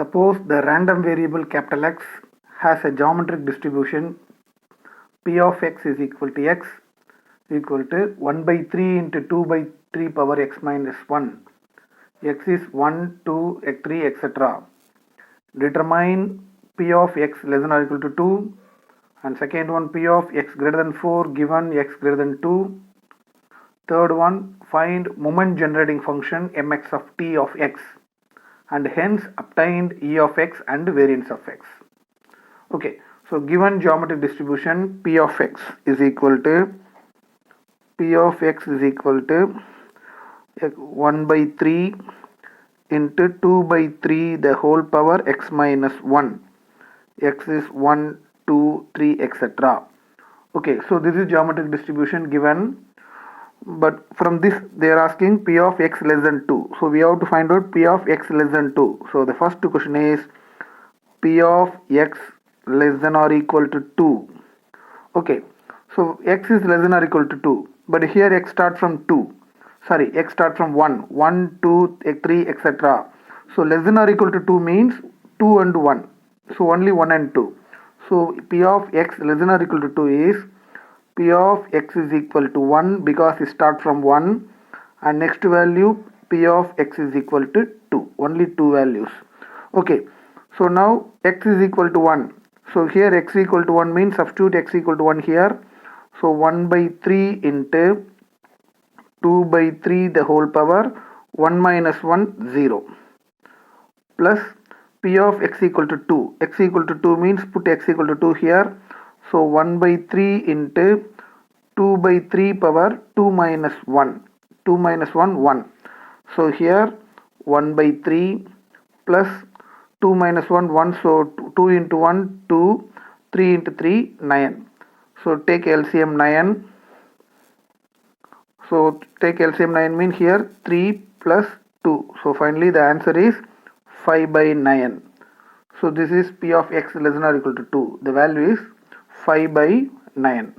Suppose the random variable capital X has a geometric distribution P of x is equal to x equal to 1 by 3 into 2 by 3 power x minus 1. X is 1, 2, 3, etc. Determine P of x less than or equal to 2. And second one, P of x greater than 4 given x greater than 2. Third one, find moment generating function mx of t of x and hence obtained e of x and variance of x. Okay, so given geometric distribution P of x is equal to 1 by 3 into 2 by 3 the whole power x minus 1. X is 1, 2, 3, etc. Okay, so this is geometric distribution given, but from this they are asking P of x less than 2. So we have to find out P of x less than 2. So the first question is P of x less than or equal to 2. Okay, so x is less than or equal to 2, but here x start from 2. Sorry, x start from 1, 1, 2, 3, etc. So less than or equal to 2 means 2 and 1. So only 1 and 2. So P of x less than or equal to 2 is P of x is equal to 1 because it starts from 1, and next value P of x is equal to 2. Only 2 values. Okay, so now x is equal to 1. So here x equal to 1 means substitute x equal to 1 here. So 1 by 3 into 2 by 3 the whole power 1 minus 1 0 plus P of x equal to 2. X equal to 2 means put x equal to 2 here. So 1 by 3 into 2 by 3 power 2 minus 1. 2 minus 1 1. So here 1 by 3 plus 2 minus 1 1. So 2 into 1 2, 3 into 3 9. So take LCM 9. So take LCM 9 mean here 3 plus 2. So finally the answer is 5 by 9. So this is P of x less than or equal to 2. The value is 5 by 9.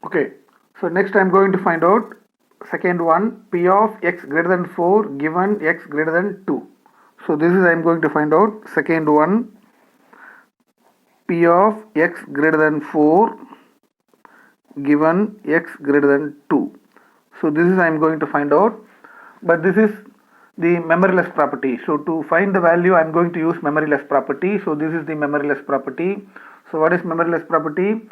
Okay, so next I am going to find out second one, P of x greater than 4 given x greater than 2. So this is I am going to find out second one, P of x greater than 4 given x greater than 2. So this is I am going to find out, but this is the memoryless property. So to find the value I am going to use memoryless property. So this is the memoryless property. So what is memoryless property?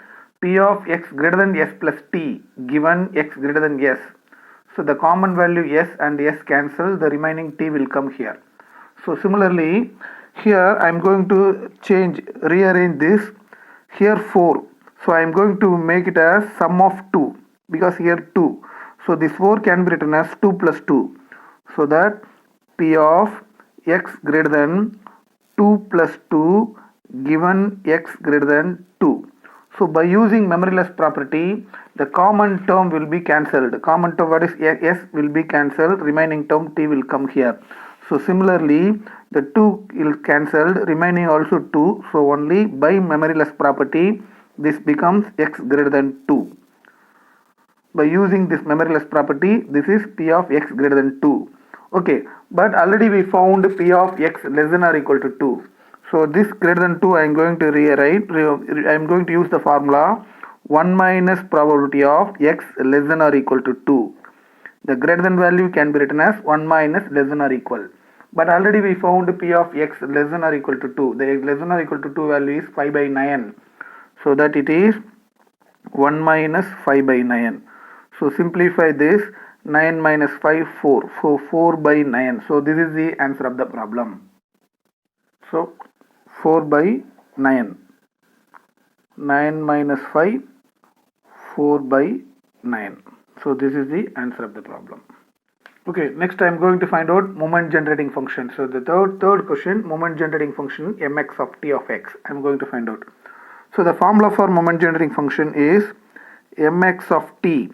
P of x greater than s plus t given x greater than s. So the common value s and s cancel, the remaining t will come here. So similarly here I am going to rearrange this. Here 4. So I am going to make it as sum of 2 because here 2. So this 4 can be written as 2 plus 2. So that P of x greater than 2 plus 2 given x greater than 2. So by using memoryless property, the common term will be cancelled. Common term, what is s will be cancelled, remaining term t will come here. So similarly, the 2 will cancelled, remaining also 2. So only by memoryless property, this becomes x greater than 2. By using this memoryless property, this is P of x greater than 2. Okay, but already we found P of x less than or equal to 2. So this greater than 2 I am going to rewrite. I am going to use the formula 1 minus probability of x less than or equal to 2. The greater than value can be written as 1 minus less than or equal. But already we found P of x less than or equal to 2. The less than or equal to 2 value is 5 by 9. So that it is 1 minus 5 by 9. So simplify this, 9 minus 5, 4. So 4 by 9. So this is the answer of the problem. So 4 by 9. 9 minus 5, 4 by 9. So this is the answer of the problem. Okay, next I am going to find out moment generating function. So the third question, moment generating function mx of t of x. I am going to find out. So the formula for moment generating function is mx of t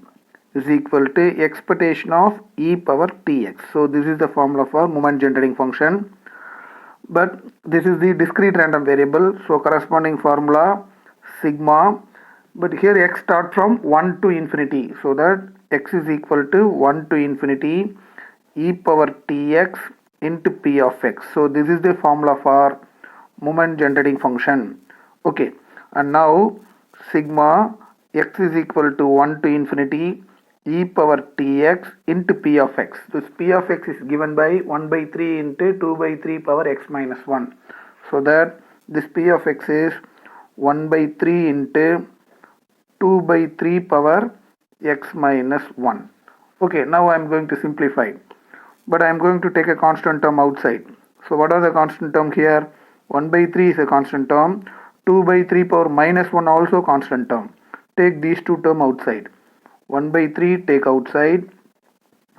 is equal to expectation of e power tx. So this is the formula for moment generating function. But this is the discrete random variable. So corresponding formula sigma. But here x start from 1 to infinity. So that x is equal to 1 to infinity e power tx into p of x. So this is the formula for moment generating function. Okay, and now sigma x is equal to 1 to infinity e power tx into p of x. This p of x is given by 1 by 3 into 2 by 3 power x minus 1. So that this p of x is 1 by 3 into 2 by 3 power x minus 1. Okay, now I am going to simplify, but I am going to take a constant term outside. So what are the constant term here? 1 by 3 is a constant term, 2 by 3 power minus 1 also constant term. Take these two term outside. 1 by 3 take outside,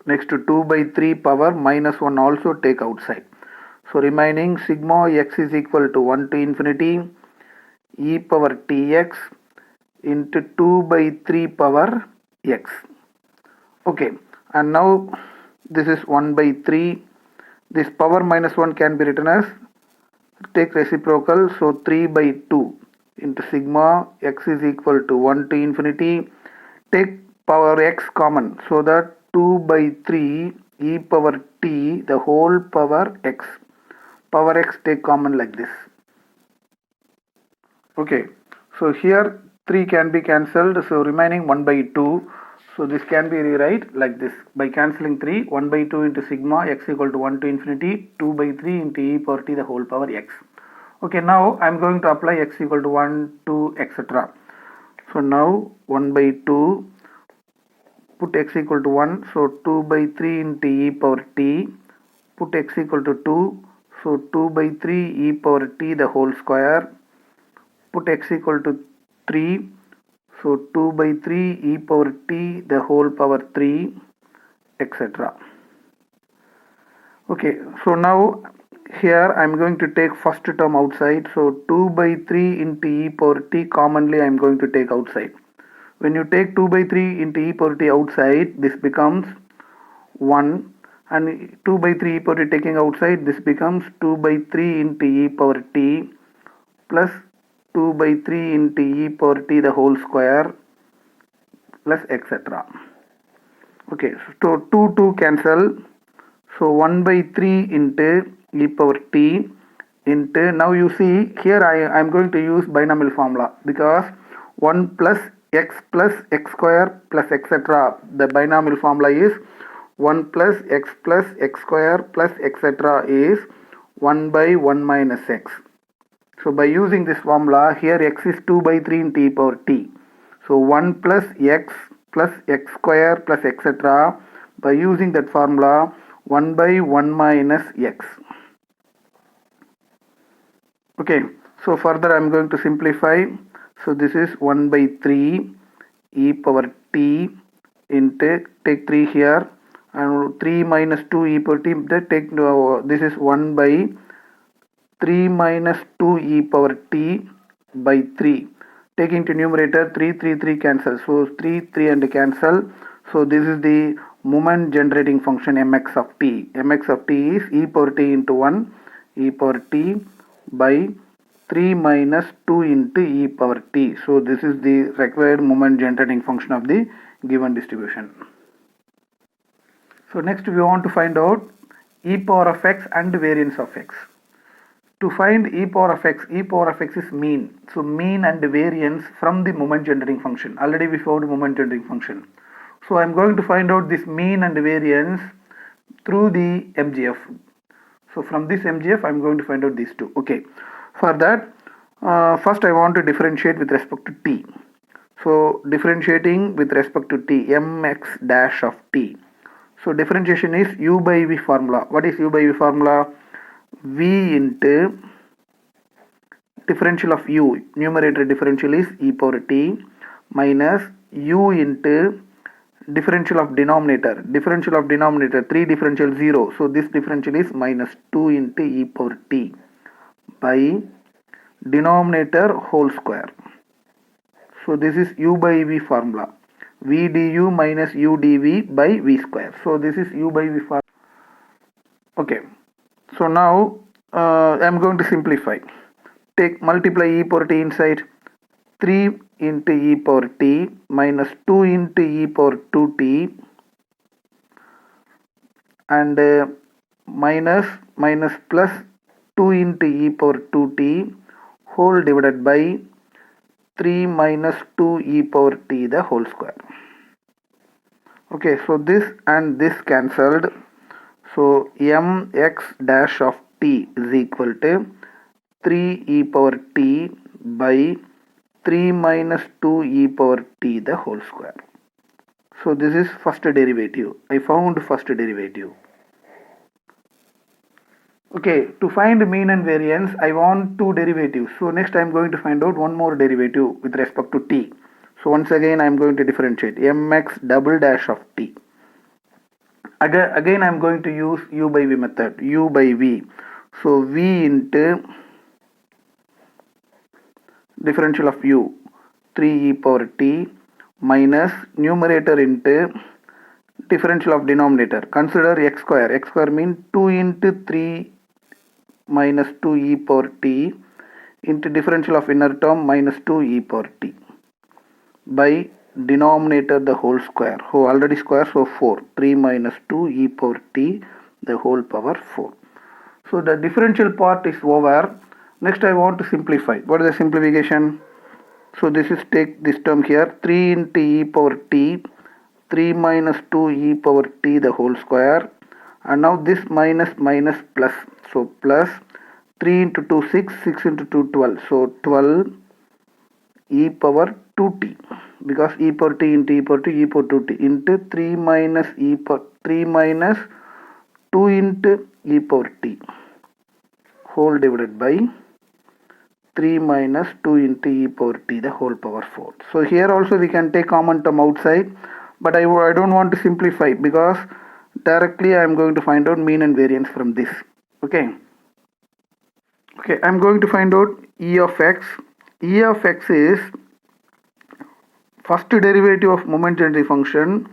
next to 2 by 3 power minus 1 also take outside. So remaining sigma x is equal to 1 to infinity e power tx into 2 by 3 power x. Okay, and now this is 1 by 3. This power minus 1 can be written as, take reciprocal, so 3 by 2 into sigma x is equal to 1 to infinity. Take power x common, so that 2 by 3 e power t the whole power x. Power x take common like this. Okay, so here 3 can be cancelled, so remaining 1 by 2. So this can be rewrite like this. By cancelling 3, 1 by 2 into sigma x equal to 1 to infinity, 2 by 3 into e power t the whole power x. Okay, now I am going to apply x equal to 1, 2, etc. So now 1 by 2, put x equal to 1, so 2 by 3 into e power t, put x equal to 2, so 2 by 3 e power t the whole square, put x equal to 3, so 2 by 3 e power t the whole power 3, etc. Okay, so now here I am going to take first term outside, so 2 by 3 into e power t commonly I am going to take outside. When you take 2 by 3 into e power t outside, this becomes 1, and 2 by 3 e power t taking outside, this becomes 2 by 3 into e power t plus 2 by 3 into e power t the whole square plus etc. Okay, so 2 cancel, so 1 by 3 into e power t into, now you see here I am going to use binomial formula, because 1 plus x square plus etc. The binomial formula is 1 plus x square plus etc. is 1 by 1 minus x. So by using this formula, here x is 2 by 3 into e power t. So 1 plus x square plus etc. By using that formula, 1 by 1 minus x. Okay, so further I am going to simplify. So this is 1 by 3 e power t into, take 3 here, and 3 minus 2 e power t, take this is 1 by 3 minus 2 e power t by 3. Taking to numerator, 3 cancel, so 3 and cancel. So this is the moment generating function mx of t. Mx of t is e power t into 1 e power t by 3 minus 2 into e power t. So this is the required moment generating function of the given distribution. So next we want to find out e power of x and variance of x. To find e power of x is mean. So mean and variance from the moment generating function. Already we found moment generating function. So I am going to find out this mean and variance through the MGF. So from this MGF I am going to find out these two. Okay. For that, first I want to differentiate with respect to t. So differentiating with respect to t, mx dash of t. So differentiation is u by v formula. What is u by v formula? V into differential of u, numerator differential is e power t, minus u into differential of denominator. Differential of denominator, 3 differential 0. So this differential is minus 2 into e power t by denominator whole square. So this is u by v formula. V du minus u dv by v square. So this is u by v formula. Okay. So now I am going to simplify. Take multiply e power t inside, 3 into e power t minus 2 into e power 2t and minus minus plus 2 into e power 2t whole divided by 3 minus 2 e power t the whole square. Okay, so this and this cancelled. So mx dash of t is equal to 3 e power t by 3 minus 2 e power t the whole square. So this is first derivative. I found first derivative. Okay, to find mean and variance, I want two derivatives. So next I am going to find out one more derivative with respect to t. So once again I am going to differentiate mx double dash of t. Again I am going to use u by v method. U by v. So v into differential of u 3 e power t minus numerator into differential of denominator. Consider x square. X square means 2 into 3 minus 2 e power t into differential of inner term minus 2 e power t by denominator the whole square. So already square, so 4. 3 minus 2 e power t the whole power 4. So the differential part is over. Next I want to simplify. What is the simplification? So this is, take this term here, 3 into e power t 3 minus 2 e power t the whole square, and now this minus minus plus, so plus 3 into 2 6, 6 into 2 12, so 12 e power 2t, because e power t into e power t e power 2t into 3 minus 2 into e power t whole divided by 3 minus 2 into e power t the whole power 4. So here also we can take common term outside, but I don't want to simplify because directly I am going to find out mean and variance from this. Okay, I am going to find out e of x. E of x is first derivative of moment density function.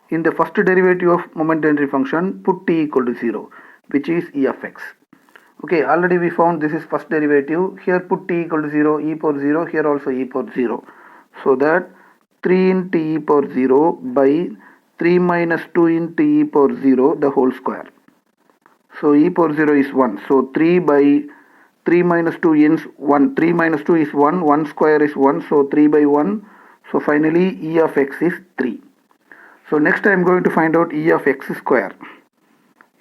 In the first derivative of moment density function, put t equal to 0, which is e of x. Okay, already we found this is first derivative. Here put t equal to 0, e power 0, here also e power 0. So that 3 into e power 0 by 3 minus 2 into e power 0 the whole square. So e power 0 is 1. So 3 by 3 minus 2 is 1. 3 minus 2 is 1. 1 square is 1. So 3 by 1. So finally e of x is 3. So next I am going to find out e of x square.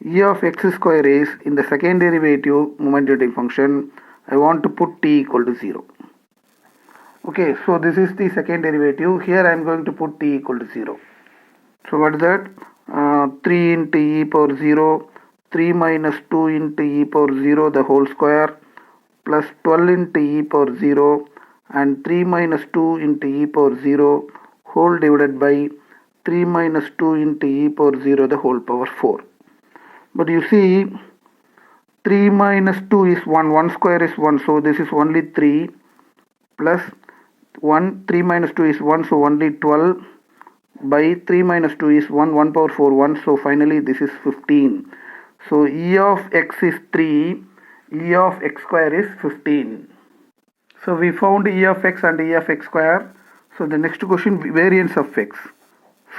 E of x square is, in the second derivative moment density function, I want to put t equal to 0. Okay, so this is the second derivative. Here I am going to put t equal to 0. So what is that? 3 into e power 0, 3 minus 2 into e power 0 the whole square, plus 12 into e power 0 and 3 minus 2 into e power 0 whole divided by 3 minus 2 into e power 0 the whole power 4. But you see, 3 minus 2 is 1, 1 square is 1, so this is only 3, plus 1, 3 minus 2 is 1, so only 12, by 3 minus 2 is 1, 1 power 4, 1, so finally this is 15. So e of x is 3, e of x square is 15. So we found e of x and e of x square. So the next question, variance of x.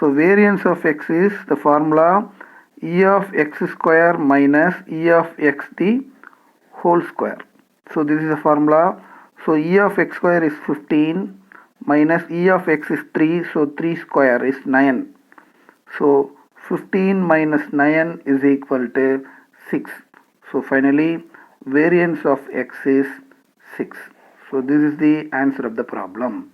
So variance of x is the formula e of x square minus e of x the whole square. So this is the formula. So e of x square is 15 minus e of x is 3. So 3 square is 9. So 15 minus 9 is equal to 6. So finally variance of x is 6. So this is the answer of the problem.